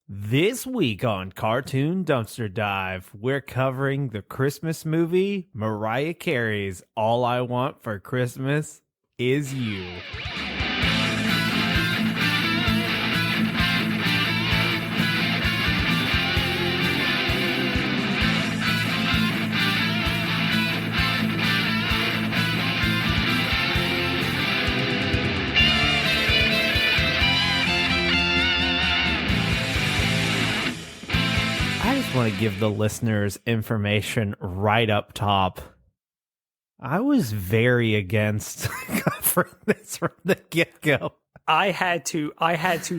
This week on Cartoon Dumpster Dive, we're covering the Christmas movie Mariah Carey's All I Want for Christmas Is You. I just want to give the listeners information right up top. I was very against covering this from the get-go. I had to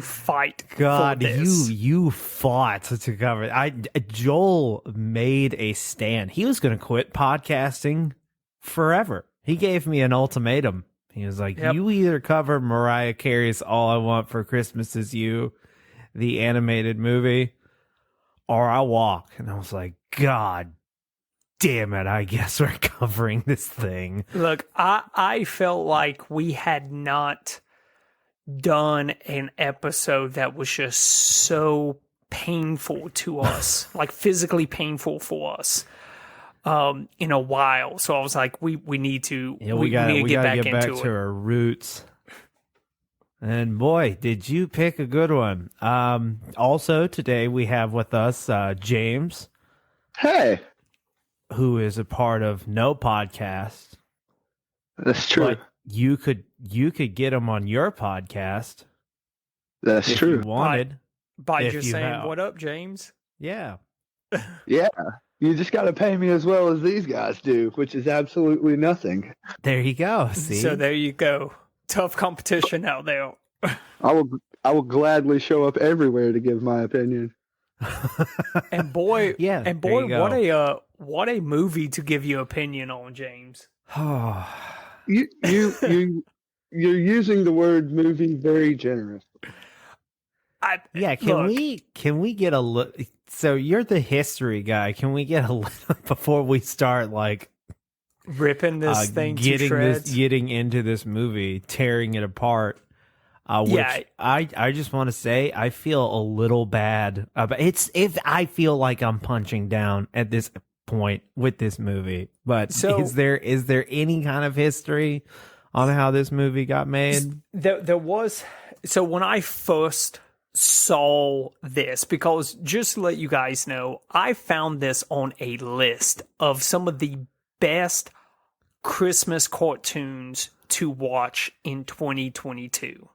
fight. God, for this. you fought to cover it. Joel made a stand. He was going to quit podcasting forever. He gave me an ultimatum. He was like, You either cover Mariah Carey's All I Want for Christmas Is You, the animated movie, or I walk. And I was like, God damn it, I guess we're covering this thing. Look, I felt like we had not done an episode that was just so painful to us, like physically painful for us, in a while. So I was like, we need to, we need to get back to our roots. And boy, did you pick a good one. Also, today we have with us James. Hey. Who is a part of No Podcast. That's true. But you could get him on your podcast. That's if true. You wanted. By just saying, what up, James? Yeah. Yeah. You just got to pay me as well as these guys do, which is absolutely nothing. There you go. See? So there you go. Tough competition out there. I will gladly show up everywhere to give my opinion. And boy, what what a movie to give your opinion on, James. You're using the word movie very generous. Can we get a look? So you're the history guy. Can we get a little before we start like ripping this thing to shreds? Getting into this movie, tearing it apart. I just want to say I feel a little bad about I feel like I'm punching down at this point with this movie. But so, is there any kind of history on how this movie got made? There was. So when I first saw this, because just to let you guys know, I found this on a list of some of the best Christmas cartoons to watch in 2022.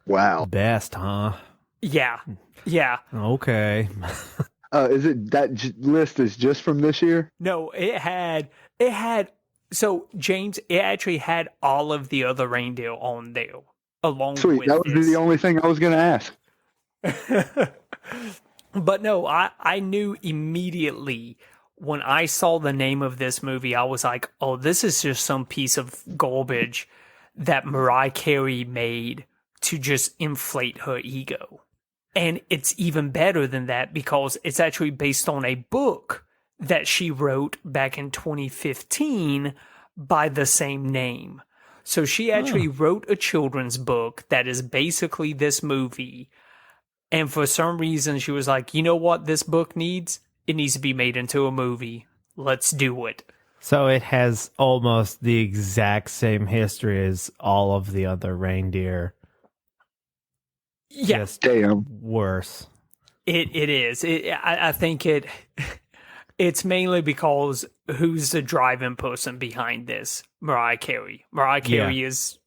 Wow. Best, huh? Yeah. Okay. Is it that list is just from this year? No, it had. So James, it actually had all of the other reindeer on there along Sweet. with That would be the only thing I was going to ask. But no, I knew immediately when I saw the name of this movie, I was like, oh, this is just some piece of garbage that Mariah Carey made to just inflate her ego. And it's even better than that because it's actually based on a book that she wrote back in 2015 by the same name. So she actually wrote a children's book that is basically this movie. And for some reason, she was like, you know what this book needs? It needs to be made into a movie. Let's do it. So it has almost the exact same history as all of the other reindeer. Yeah. Just damn worse. It is. I think it's mainly because who's the driving person behind this? Mariah Carey. Mariah Carey is,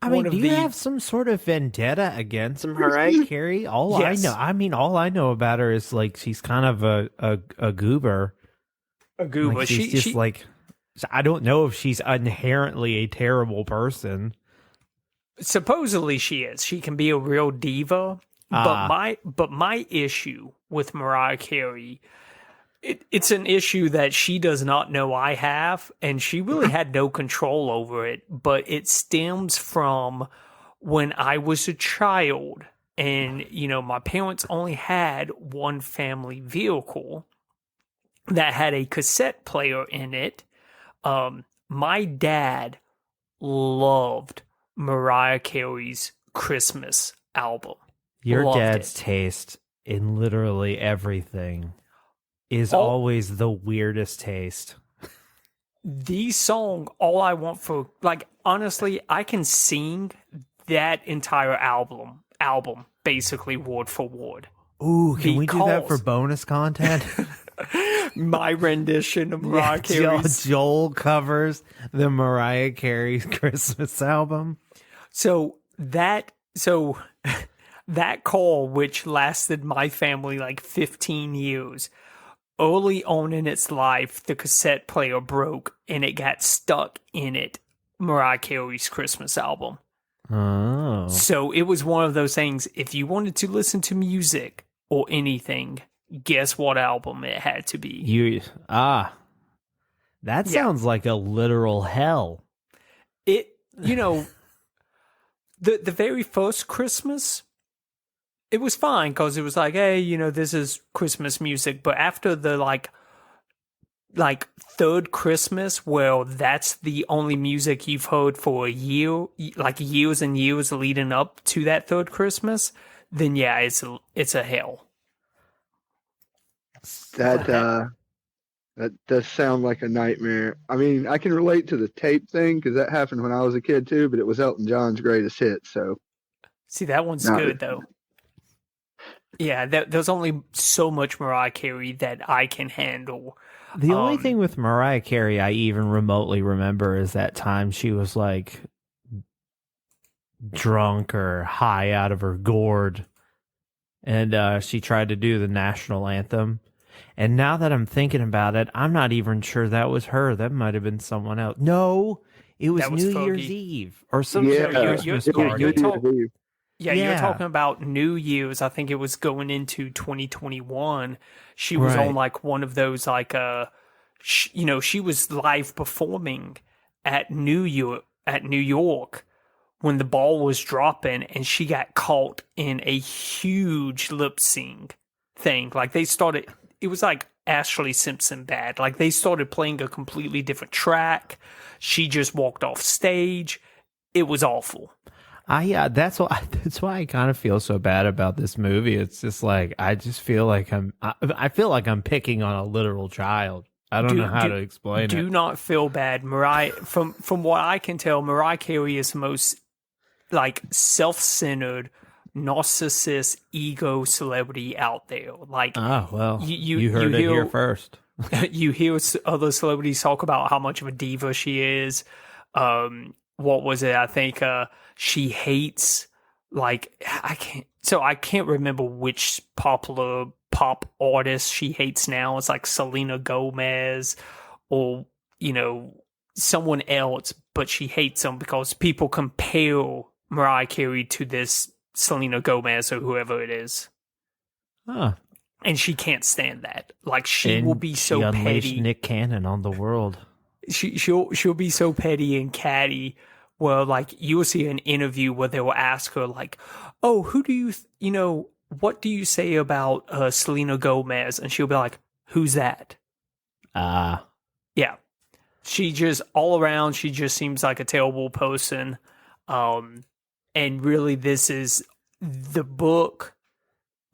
I mean, do you have some sort of vendetta against Mariah Carey? All I know about her is like she's kind of a goober. A goober. Like, she's like, I don't know if she's inherently a terrible person. Supposedly she is. She can be a real diva. But my issue with Mariah Carey, it's an issue that she does not know I have, and she really had no control over it. But it stems from when I was a child, and my parents only had one family vehicle that had a cassette player in it. My dad loved Mariah Carey's Christmas album. Your Loved dad's it. taste in literally everything is Oh. always the weirdest taste. The song, All I Want for, like, honestly, I can sing that entire album, basically word for word. Ooh, can we do that for Because- bonus content? My rendition of Mariah Yeah, Carey's. Joel covers the Mariah Carey Christmas album. So that call, which lasted my family like 15 years, early on in its life, the cassette player broke and it got stuck in it. Mariah Carey's Christmas album. Oh. So it was one of those things. If you wanted to listen to music or anything, guess what album it had to be? That Yeah. sounds like a literal hell. It, you know, the very first Christmas, it was fine because it was like, hey, you know, this is Christmas music. But after the like third Christmas, well, that's the only music you've heard for a year, like years and years leading up to that third Christmas, then yeah, it's a hell. That does sound like a nightmare. I mean, I can relate to the tape thing because that happened when I was a kid too, but it was Elton John's greatest hit. So See, that one's No. good though. Yeah, there's only so much Mariah Carey that I can handle. The only Um, thing with Mariah Carey I even remotely remember is that time she was like drunk or high out of her gourd and she tried to do the national anthem. And now that I'm thinking about it, I'm not even sure that was her. That might have been someone else. No, it was That was New Fergie. Year's Eve or some yeah, sort of you're- Christmas it was yeah, party. you're New Year's talking- Eve. Yeah, you're Yeah. talking about New Year's. I think it was going into 2021. She was Right. on like one of those like she was live performing at New York when the ball was dropping, and she got caught in a huge lip sync thing. Like it was like Ashley Simpson bad. Like they started playing a completely different track. She just walked off stage. It was awful. That's why I kind of feel so bad about this movie. It's just like I just feel like I feel like I'm picking on a literal child. I don't know how to explain Do it. not feel bad. Mariah, from what I can tell, Mariah Carey is the most like self-centered, narcissist, ego celebrity out there. Like Oh well, you heard it hear- here first. you hear other celebrities talk about how much of a diva she is. What was it? I think she hates like I can't remember which popular pop artist she hates now. It's like Selena Gomez or someone else, but she hates them because people compare Mariah Carey to this Selena Gomez or whoever it is. Huh. And she can't stand that. Like she And will be so she unleashed petty. Nick Cannon on the world. She'll be so petty and catty. Well, like you'll see an interview where they will ask her like, "Oh, who do you what do you say about Selena Gomez?" And she'll be like, "Who's that?" Ah, Yeah, she just all around. She just seems like a terrible person. And really, this is the book.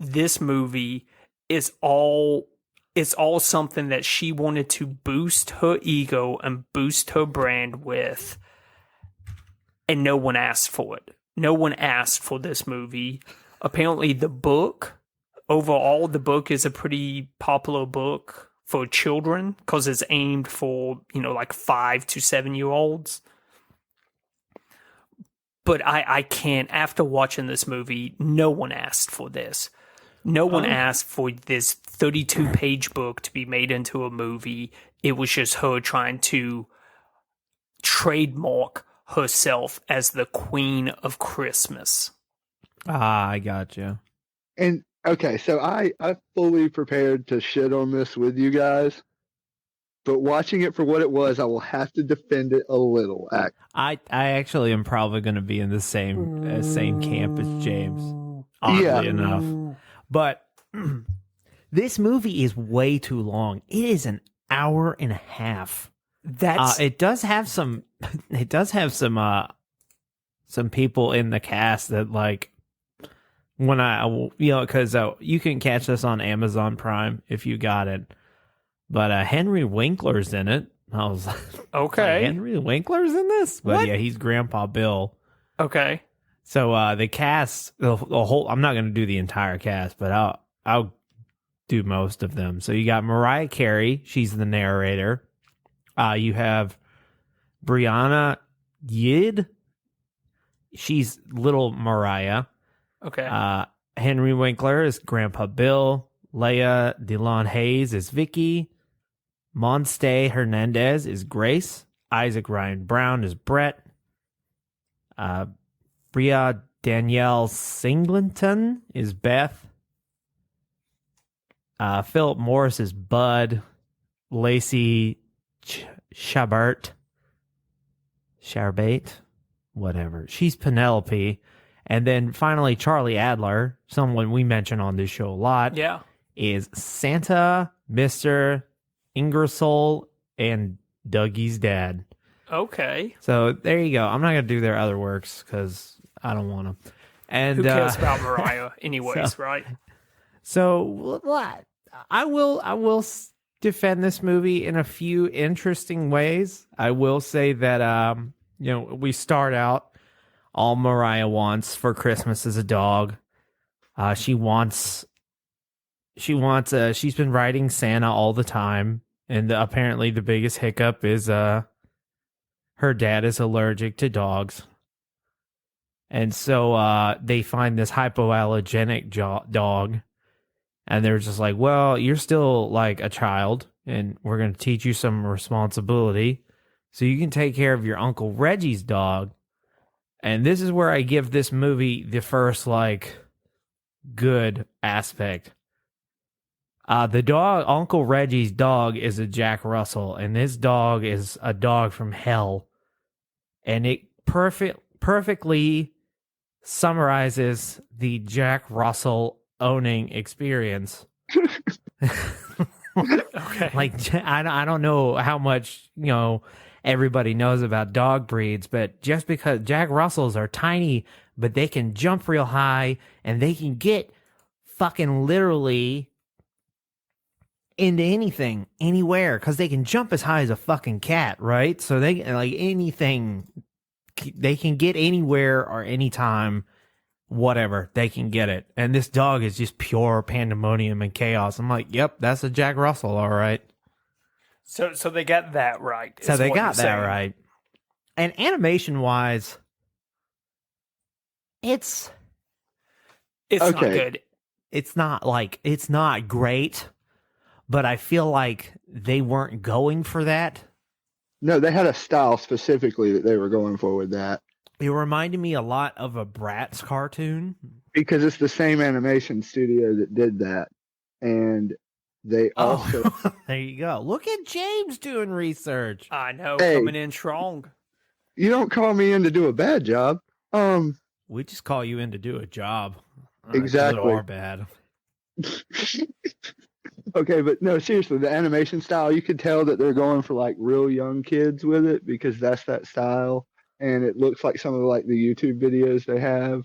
This movie is all. It's all something that she wanted to boost her ego and boost her brand with. And no one asked for it. No one asked for this movie. Apparently, the book, overall, the book is a pretty popular book for children because it's aimed for, like 5 to 7 year olds. But I can't, after watching this movie, no one asked for this. No one asked for this 32-page book to be made into a movie. It was just her trying to trademark herself as the Queen of Christmas. I got you. And okay, so I fully prepared to shit on this with you guys, but watching it for what it was, I will have to defend it a little. I actually am probably going to be in the same camp as James. Oddly Yeah. enough, but this movie is way too long. It is an hour and a half. That's It does have some. It does have some people in the cast that like when because you can catch this on Amazon Prime if you got it. But Henry Winkler's in it. I was like, Okay. Henry Winkler's in this? But What? yeah, he's Grandpa Bill. Okay. So the cast, the whole, I'm not going to do the entire cast, but I'll do most of them. So you got Mariah Carey. She's the narrator. You have Brianna Yid. She's little Mariah. Okay. Henry Winkler is Grandpa Bill. Leia DeLon Hayes is Vicky. Monste Hernandez is Grace. Isaac Ryan Brown is Brett. Bria Danielle Singleton is Beth. Philip Morris is Bud. Lacey Chabert. Whatever. She's Penelope. And then finally, Charlie Adler, someone we mention on this show a lot, Yeah. is Santa, Mr. Ingersoll, and Dougie's dad. Okay. So there you go. I'm not going to do their other works because I don't want to. And Who cares about Mariah anyways, right? So I will defend this movie in a few interesting ways. I will say that we start out, all Mariah wants for Christmas is a dog. She's been riding Santa all the time, and apparently the biggest hiccup is her dad is allergic to dogs. And so they find this hypoallergenic dog, and they're just like, well, you're still like a child, and we're going to teach you some responsibility so you can take care of your Uncle Reggie's dog. And this is where I give this movie the first, like, good aspect. The dog, Uncle Reggie's dog, is a Jack Russell, and this dog is a dog from hell. And it perfectly summarizes the Jack Russell owning experience. Okay. Like, I don't know how much, everybody knows about dog breeds, but just because Jack Russells are tiny, but they can jump real high and they can get fucking literally into anything, anywhere, because they can jump as high as a fucking cat, right? So they like anything, they can get anywhere or anytime, whatever, they can get it. And this dog is just pure pandemonium and chaos. I'm like, yep, that's a Jack Russell, all right. So they got that right. So is they what got you're that saying. right. And animation wise, it's Not Okay. good. it's not great, but I feel like they weren't going for that. No, they had a style specifically that they were going for with that It reminded me a lot of a Bratz cartoon. because it's the same animation studio that did that, and they also There you go. Look at James doing research. I know, Hey. coming in strong. you don't call me in to do a bad job. We just call you in to do a job. Exactly. Good or bad. Okay, but no, seriously, the animation style, you could tell that they're going for like real young kids with it because that's that style. And it looks like some of like the YouTube videos they have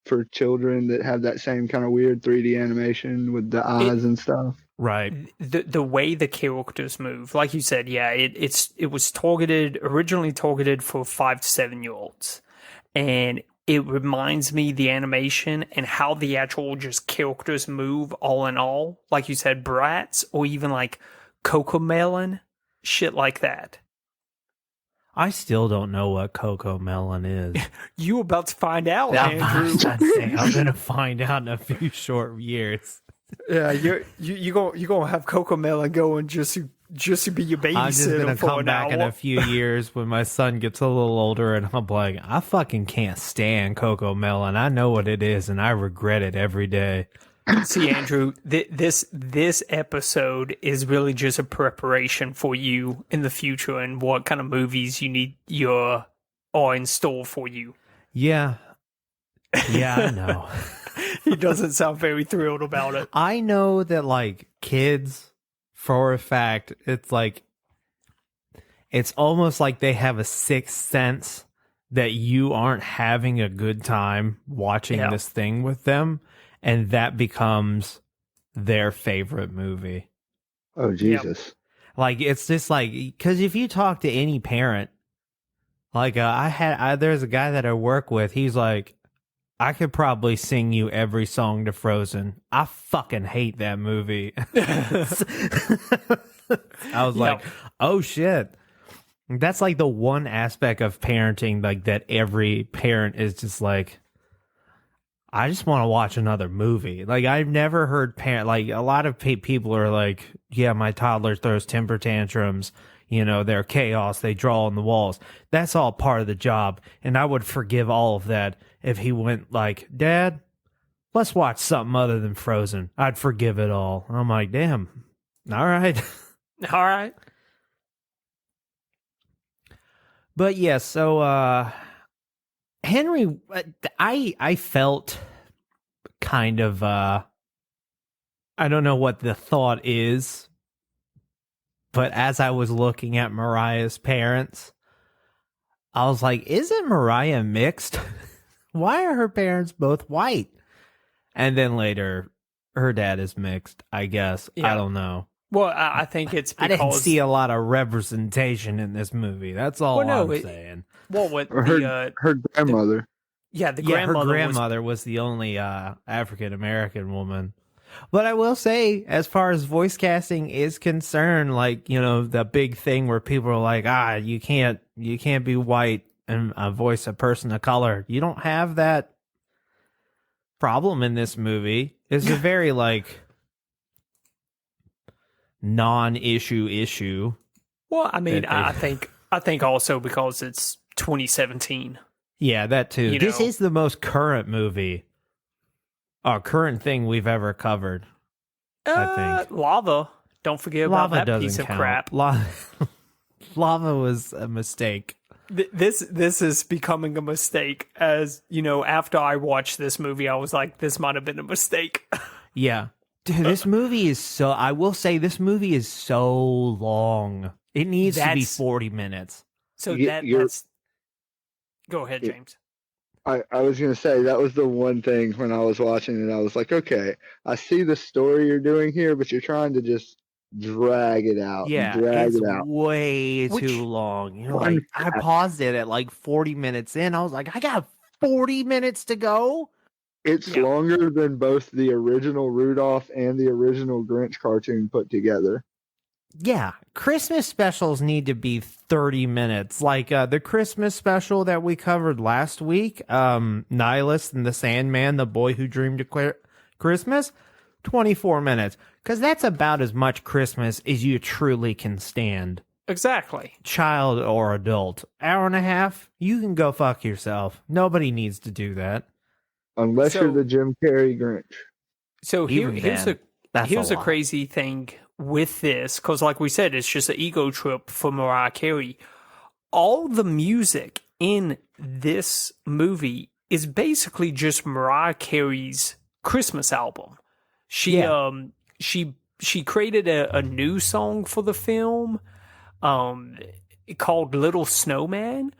for children that have that same kind of weird 3D animation with the eyes and stuff. Right. The way the characters move, like you said, yeah, it was originally targeted for 5 to 7 year olds, and it reminds me the animation and how the actual just characters move. All in all, like you said, Bratz or even like Cocomelon, shit like that. I still don't know what Coco Melon is. You about to find out, I'm Andrew? going to find out in a few short years. Yeah, you gonna have Cocomelon going just to be your I'm just babysitter gonna for come an back in hour. a few years when my son gets a little older, and I'm like, I fucking can't stand Coco Melon. I know what it is, and I regret it every day. See, Andrew, this episode is really just a preparation for you in the future and what kind of movies are in store for you. Yeah, I know. He doesn't sound very thrilled about it. I know that like kids, for a fact, it's like it's almost like they have a sixth sense that you aren't having a good time watching Yeah. this thing with them. and that becomes their favorite movie. Oh, Jesus. Like, it's just like, because if you talk to any parent, like, there's a guy that I work with, he's like, I could probably sing you every song to Frozen. I fucking hate that movie. I was like, oh shit. That's like the one aspect of parenting, like, that every parent is just like, I just want to watch another movie. Like, I've never heard like, a lot of people are like, yeah, my toddler throws temper tantrums. You know, they're chaos. They draw on the walls. That's all part of the job. And I would forgive all of that if he went like, Dad, let's watch something other than Frozen. I'd forgive it all. I'm like, damn. All right. All right. But yeah, so Henry, I felt kind of I don't know what the thought is, but as I was looking at Mariah's parents, I was like, isn't Mariah mixed? Why are her parents both white? And then later, her dad is mixed, I guess. Yeah. I don't know. Well, I think it's because I didn't see a lot of representation in this movie. That's all I'm saying. Well, with Or the her grandmother. the Her grandmother, grandmother was the only African American woman. But I will say, as far as voice casting is concerned, like, you know, the big thing where people are like, you can't be white and voice a person of color. You don't have that problem in this movie. It's a very like non-issue. Well, I mean, I think also because it's 2017. Yeah, that too. You This know. is the most current movie, current thing we've ever covered. I think Lava. Don't forget about Lava that doesn't piece of count. crap. Lava was a mistake. This is becoming a mistake. As you know, after I watched this movie, I was like, this might have been a mistake. Yeah. Dude, this movie is so, I will say this movie is so long. It needs to be 40 minutes. So You're- that's. Go ahead, Yeah. James. I was going to say, that was the one thing when I was watching it. I was like, okay, I see the story you're doing here, but you're trying to just drag it out. Yeah, Drag it's it out. way Which- too long. You know, Fun like, I paused it at like 40 minutes in. I was like, I got 40 minutes to go. It's Yeah. longer than both the original Rudolph and the original Grinch cartoon put together. Yeah, Christmas specials need to be 30 minutes. Like the Christmas special that we covered last week, Nihilus and the Sandman, the boy who dreamed of Christmas, 24 minutes. Because that's about as much Christmas as you truly can stand. Exactly. Child or adult. Hour and a half, you can go fuck yourself. Nobody needs to do that. Unless So- you're the Jim Carrey Grinch. So Even here's then, that's here's a a lot. crazy thing with this, because like we said, it's just an ego trip for Mariah Carey. All the music in this movie is basically just Mariah Carey's Christmas album. She Yeah. she created a new song for the film called Little Snowman.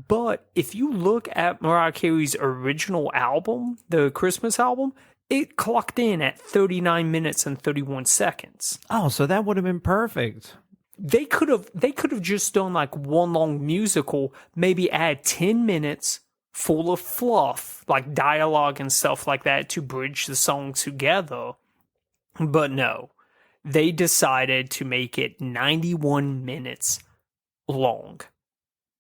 But if you look at Mariah Carey's original album, the Christmas album, it clocked in at 39 minutes and 31 seconds. Oh, so that would have been perfect. They could have just done like one long musical, maybe add 10 minutes full of fluff, like dialogue and stuff like that to bridge the song together. But no, they decided to make it 91 minutes long.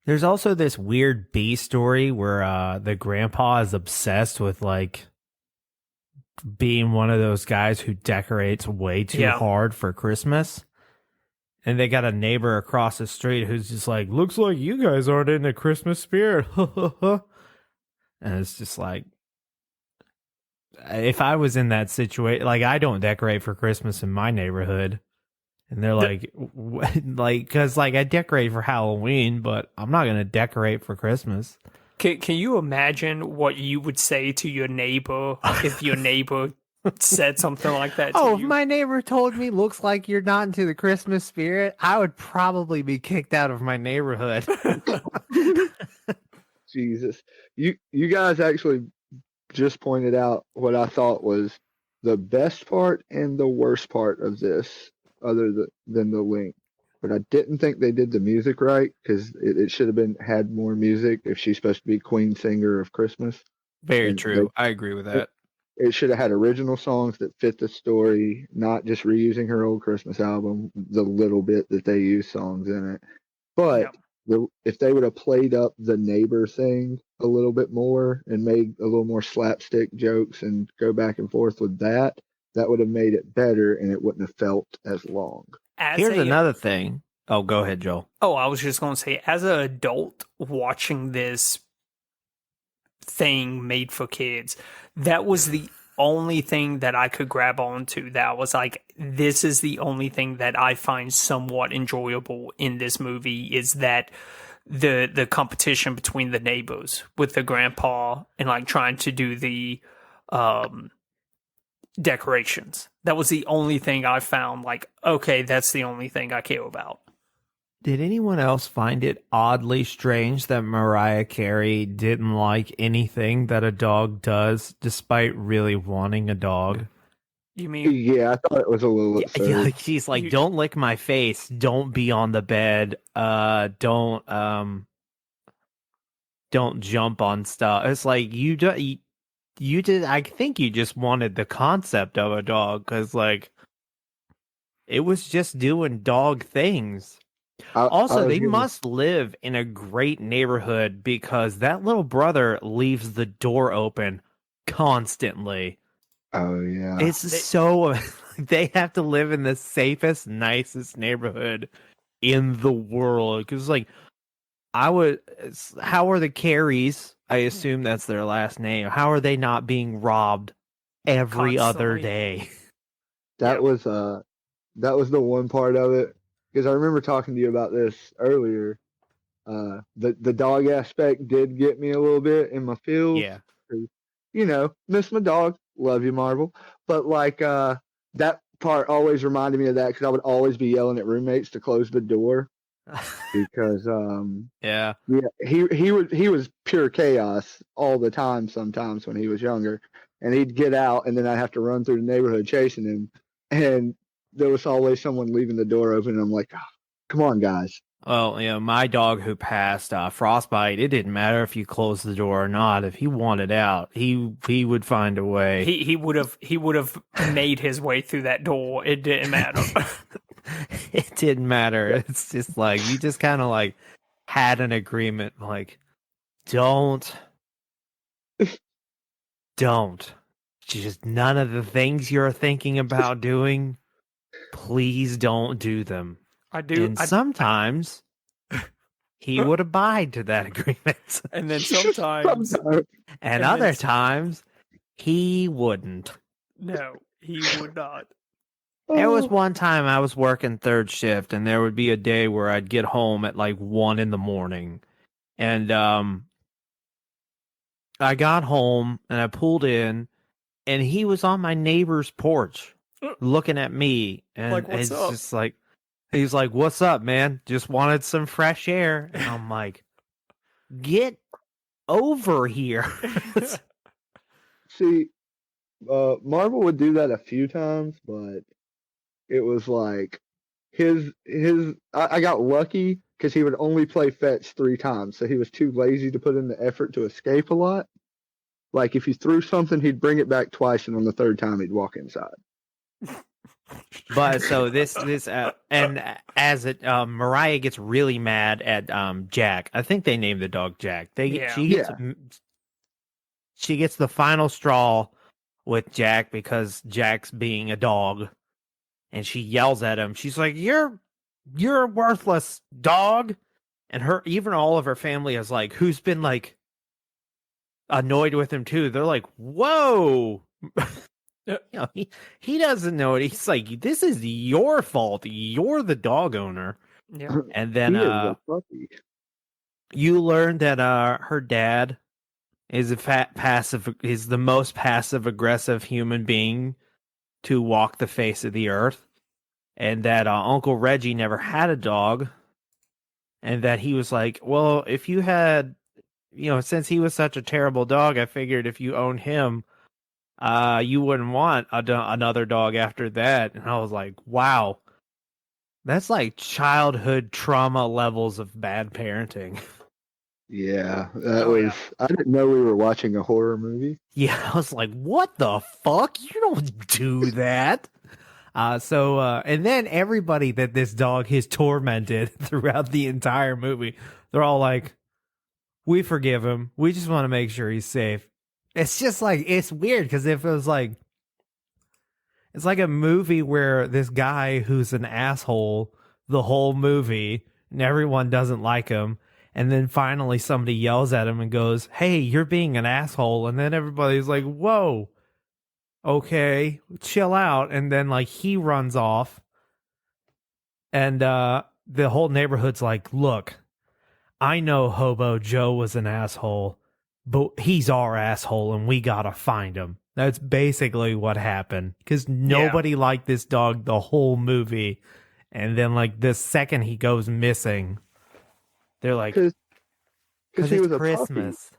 There's also this weird B story where the grandpa is obsessed with like being one of those guys who decorates way too Yeah. hard for Christmas. And they got a neighbor across the street who's just like, looks like you guys aren't in the Christmas spirit. And it's just like, if I was in that situation, like, I don't decorate for Christmas in my neighborhood. And they're like, like, because like I decorate for Halloween, but I'm not going to decorate for Christmas. Can you imagine what you would say to your neighbor if your neighbor said something like that to Oh, if you? my neighbor told me, looks like you're not into the Christmas spirit, I would probably be kicked out of my neighborhood. Jesus. You guys actually just pointed out what I thought was the best part and the worst part of this, than the link. But I didn't think they did the music right because it should have had more music if she's supposed to be Queen Singer of Christmas. Very And true. I agree with that. It should have had original songs that fit the story, not just reusing her old Christmas album, the little bit that they use songs in it. But if they would have played up the neighbor thing a little bit more and made a little more slapstick jokes and go back and forth with that, that would have made it better and it wouldn't have felt as long. Here's another thing. Oh, go ahead, Joel. Oh, I was just going to say, as an adult watching this thing made for kids, that was the only thing that I could grab onto. That was like, this is the only thing that I find somewhat enjoyable in this movie, is that the competition between the neighbors with the grandpa and like trying to do the decorations. That was the only thing I found like, okay, that's the only thing I care about. Did anyone else find it oddly strange that Mariah Carey didn't like anything that a dog does, despite really wanting a dog? You mean? Yeah, I thought it was a little absurd. Yeah, she's like, don't lick my face, don't be on the bed, don't jump on stuff. It's like you did. I think you just wanted the concept of a dog, because like it was just doing dog things. Also, they must live in a great neighborhood, because that little brother leaves the door open constantly. Oh, yeah. It's so... They have to live in the safest, nicest neighborhood in the world. Because, like, how are the Careys? I assume that's their last name. How are they not being robbed every other day? That was the one part of it. Because I remember talking to you about this earlier. The dog aspect did get me a little bit in my feels. Yeah. You know, miss my dog. Love you, Marvel. But like that part always reminded me of that, because I would always be yelling at roommates to close the door. Because he was pure chaos all the time sometimes when he was younger. And he'd get out and then I'd have to run through the neighborhood chasing him. And there was always someone leaving the door open, and I'm like, oh, come on, guys. Well, you know, my dog who passed frostbite, it didn't matter if you closed the door or not. If he wanted out, he would find a way. He would have made his way through that door. It didn't matter. It didn't matter. It's just like, you just kind of like had an agreement, like, don't. Just none of the things you're thinking about doing, please don't do them. I do. And sometimes he would abide to that agreement. And then sometimes. and other times, he wouldn't. No, he would not. There was one time I was working third shift, and there would be a day where I'd get home at like 1 a.m. And I got home, and I pulled in, and he was on my neighbor's porch looking at me. And like, what's up? Just like, he's like, what's up, man? Just wanted some fresh air. And I'm like, get over here. See, Marvel would do that a few times, but it was like I got lucky because he would only play fetch 3 times. So he was too lazy to put in the effort to escape a lot. Like if you threw something, he'd bring it back twice, and on the 3rd time, he'd walk inside. But so this and as it Mariah gets really mad at Jack. I think they named the dog Jack. She gets the final straw with Jack because Jack's being a dog, and she yells at him. She's like, "You're a worthless dog," and even all of her family is like, who's been like annoyed with him too. They're like, "Whoa." You know, he doesn't know it. He's like, this is your fault. You're the dog owner. Yeah. And then you learn that her dad is is the most passive aggressive human being to walk the face of the earth, and that Uncle Reggie never had a dog, and that he was like, well, if you since he was such a terrible dog, I figured if you owned him, you wouldn't want another dog after that. And I was like, wow, that's like childhood trauma levels of bad parenting. Yeah, I didn't know we were watching a horror movie. Yeah, I was like, what the fuck? You don't do that. And then everybody that this dog has tormented throughout the entire movie, they're all like, we forgive him. We just want to make sure he's safe. It's just like, it's weird because if it was like, it's like a movie where this guy who's an asshole the whole movie and everyone doesn't like him. And then finally somebody yells at him and goes, hey, you're being an asshole. And then everybody's like, whoa, okay, chill out. And then like he runs off. And the whole neighborhood's like, look, I know Hobo Joe was an asshole, but he's our asshole and we gotta find him. That's basically what happened. Because nobody liked this dog the whole movie. And then like the second he goes missing, they're like, because he it's was a Christmas.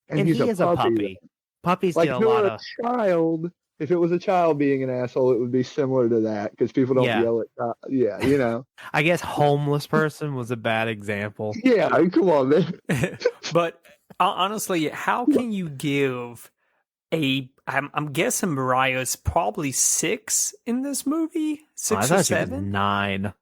puppy. And he's he is a puppy. Puppies Like get if a it lot were of... if it was a child being an asshole, it would be similar to that because people don't yell at yeah. I guess homeless person was a bad example. Yeah, I mean, come on, man. But honestly, how can you give I'm guessing Mariah's probably 6 in this movie? 6 or 7? 9.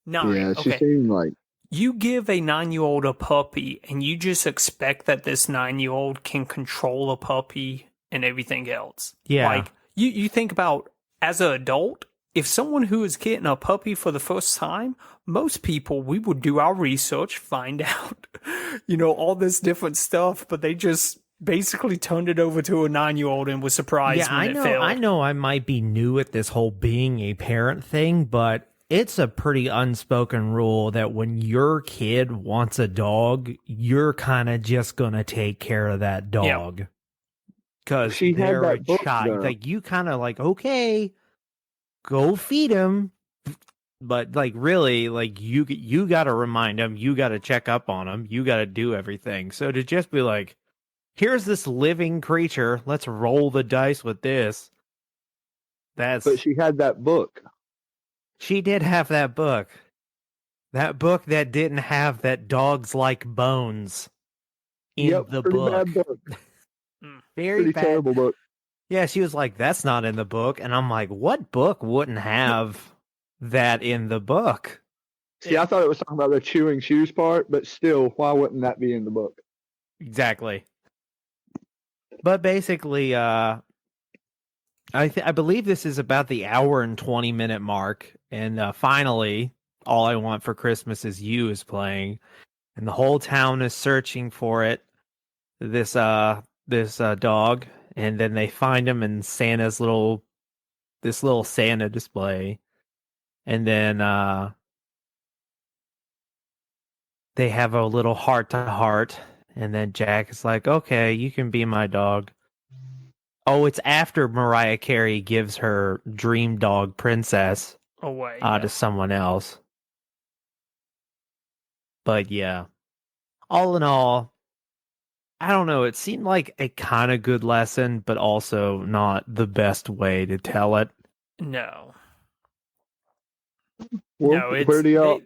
9. Yeah, she okay. seemed like... You give a 9-year-old a puppy, and you just expect that this 9-year-old can control a puppy and everything else. Yeah. Like, you think about, as an adult, if someone who is getting a puppy for the first time, most people, we would do our research, find out, all this different stuff, but they just basically turned it over to a 9-year-old and was surprised when it failed. I know I might be new at this whole being a parent thing, but it's a pretty unspoken rule that when your kid wants a dog, you're kind of just going to take care of that dog. Because they're a child. Like, you kind of like, okay, go feed him. But, like, really, like, you got to remind him. You got to check up on him. You got to do everything. So to just be like, here's this living creature. Let's roll the dice with this. But she had that book. She did have that book. That book that didn't have that dogs like bones in the book. Bad book. Very bad. Terrible book. Yeah, she was like, that's not in the book. And I'm like, what book wouldn't have that in the book? See, I thought it was talking about the chewing shoes part, but still, why wouldn't that be in the book? Exactly. But basically, I believe this is about the hour and 20-minute mark. And finally, All I Want for Christmas Is You is playing. And the whole town is searching for it. This dog. And then they find him in Santa's little Santa display. And then they have a little heart-to-heart. And then Jack is like, okay, you can be my dog. Oh, it's after Mariah Carey gives her dream dog Princess away to someone else. But yeah, all in all, I don't know. It seemed like a kind of good lesson, but also not the best way to tell it. No. Well, no, it's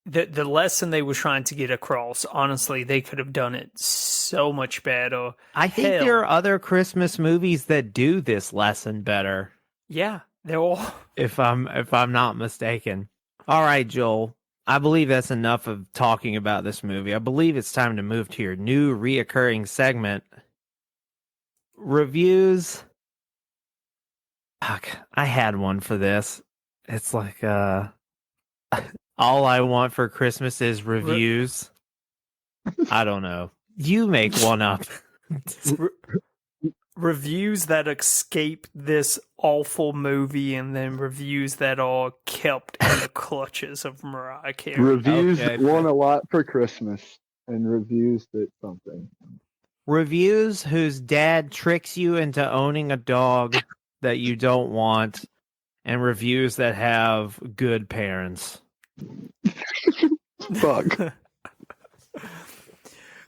the lesson they were trying to get across. Honestly, they could have done it so much better. I think there are other Christmas movies that do this lesson better. Yeah, they're all. If I'm not mistaken. All right, Joel. I believe that's enough of talking about this movie. I believe it's time to move to your new reoccurring segment. Reviews. Fuck, I had one for this. It's like, all I want for Christmas is reviews. I don't know. You make one up. Reviews that escape this awful movie and then reviews that are kept in the clutches of Mariah Carey. Reviews that want a lot for Christmas and reviews that something. Reviews whose dad tricks you into owning a dog that you don't want, and reviews that have good parents. Fuck.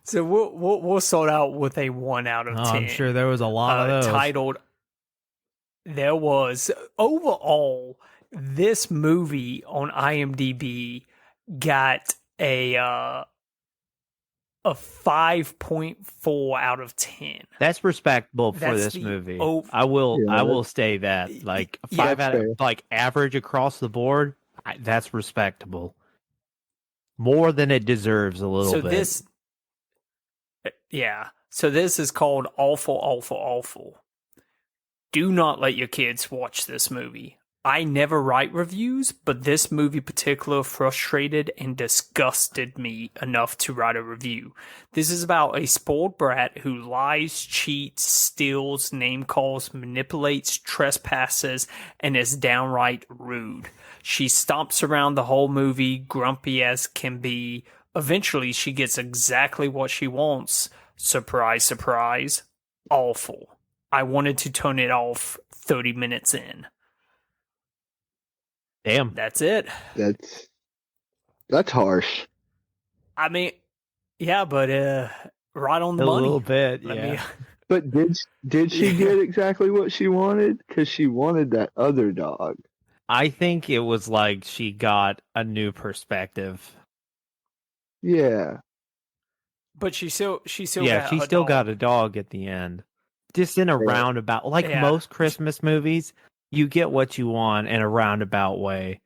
So we'll sort out with a 1 out of 10. I'm sure there was a lot of those. Titled. There was overall this movie on IMDb got a 5.4 out of 10. That's respectable for That's this the movie. o- I will Yeah, say that. Like Yeah, 5 out of fair. like average across the board, that's respectable. More than it deserves a little bit. So this is called Awful, Awful, Awful. Do not let your kids watch this movie. I never write reviews, but this movie particular frustrated and disgusted me enough to write a review. This is about a spoiled brat who lies, cheats, steals, name calls, manipulates, trespasses, and is downright rude. She stomps around the whole movie, grumpy as can be. Eventually, she gets exactly what she wants. Surprise, surprise. Awful. I wanted to turn it off 30 minutes in. Damn. That's it. That's harsh. I mean, yeah, but right on the A money. little bit, I yeah. mean, But did she get exactly what she wanted? Because she wanted that other dog. I think it was like she got a new perspective. Yeah. but she still Yeah, got she her still dog. got a dog at the end. Just in a Yeah. roundabout. Like Yeah. most Christmas movies, you get what you want in a roundabout way.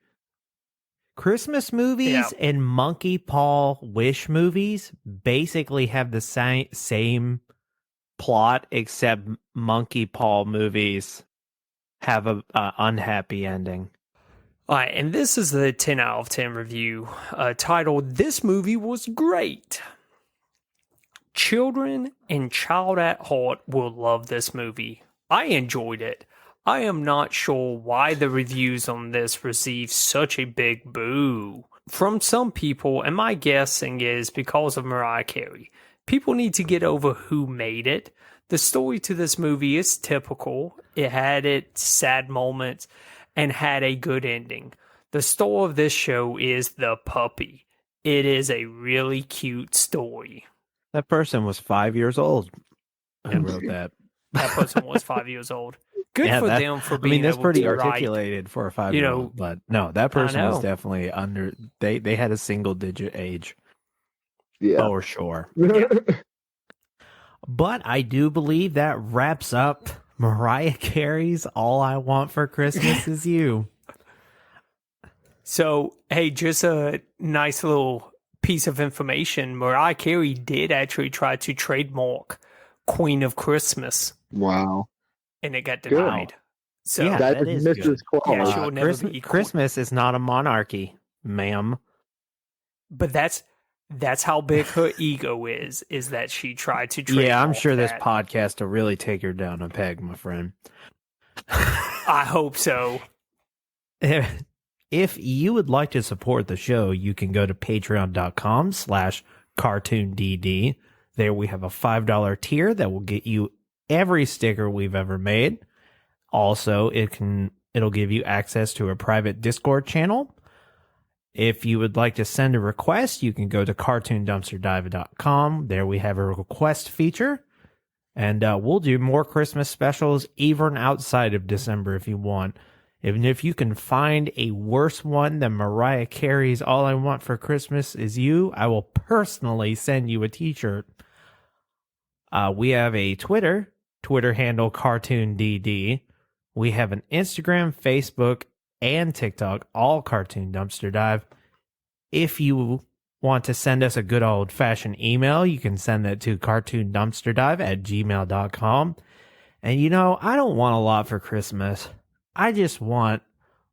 Christmas movies Yeah. and Monkey Paw Wish movies basically have the same plot, except Monkey Paw movies have a unhappy ending. All right, and this is the 10 out of 10 review titled, This Movie Was Great. Children and child at heart will love this movie. I enjoyed it. I am not sure why the reviews on this received such a big boo from some people, and my guessing is because of Mariah Carey. People need to get over who made it. The story to this movie is typical. It had its sad moments and had a good ending. The star of this show is the puppy. It is a really cute story. That person was 5 years old who wrote that. That person was 5 years old. Good Yeah, for that- them for I being mean, that's able pretty to write. articulated for a 5-year-old. But no, that person was know. definitely under. They had a single digit age Yeah. for sure. But I do believe that wraps up Mariah Carey's "All I Want for Christmas Is You." So, hey, just a nice little piece of information. Mariah Carey did actually try to trademark Queen of Christmas, Wow. and it got Good. denied. So, Yeah. That that is is Mrs. good. Claus. Yeah, she will never be equal. Christmas is not a monarchy, ma'am. but that's how big her ego is that she tried to trademark Yeah, I'm sure this that. podcast will really take her down a peg, my friend. I hope so. If you would like to support the show, you can go to patreon.com/cartoondd. There we have a $5 tier that will get you every sticker we've ever made. Also, it'll give you access to a private Discord channel. If you would like to send a request, you can go to cartoondumpsterdive.com. There we have a request feature. And we'll do more Christmas specials even outside of December if you want. Even if you can find a worse one than Mariah Carey's "All I Want for Christmas Is You," I will personally send you a t-shirt. We have a Twitter handle CartoonDD. We have an Instagram, Facebook, and TikTok, all Cartoon Dumpster Dive. If you want to send us a good old-fashioned email, you can send that to cartoondumpsterdive@gmail.com. And you know, I don't want a lot for Christmas. I just want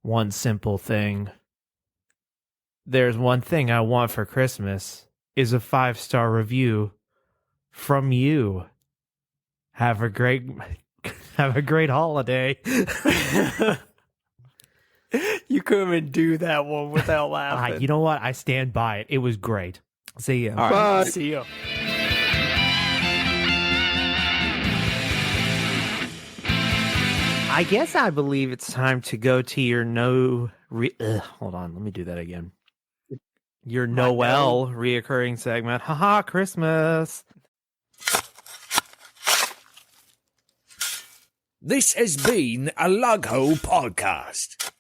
one simple thing. There's one thing I want for Christmas is a 5-star review from you. Have a great holiday. You couldn't even do that one without laughing. You know what? I stand by it. It was great. See ya. All right, Bye. see you. I guess I believe it's time to go to your hold on, let me do that again. Your Noel reoccurring segment. Haha, Christmas. This has been a Lughole podcast.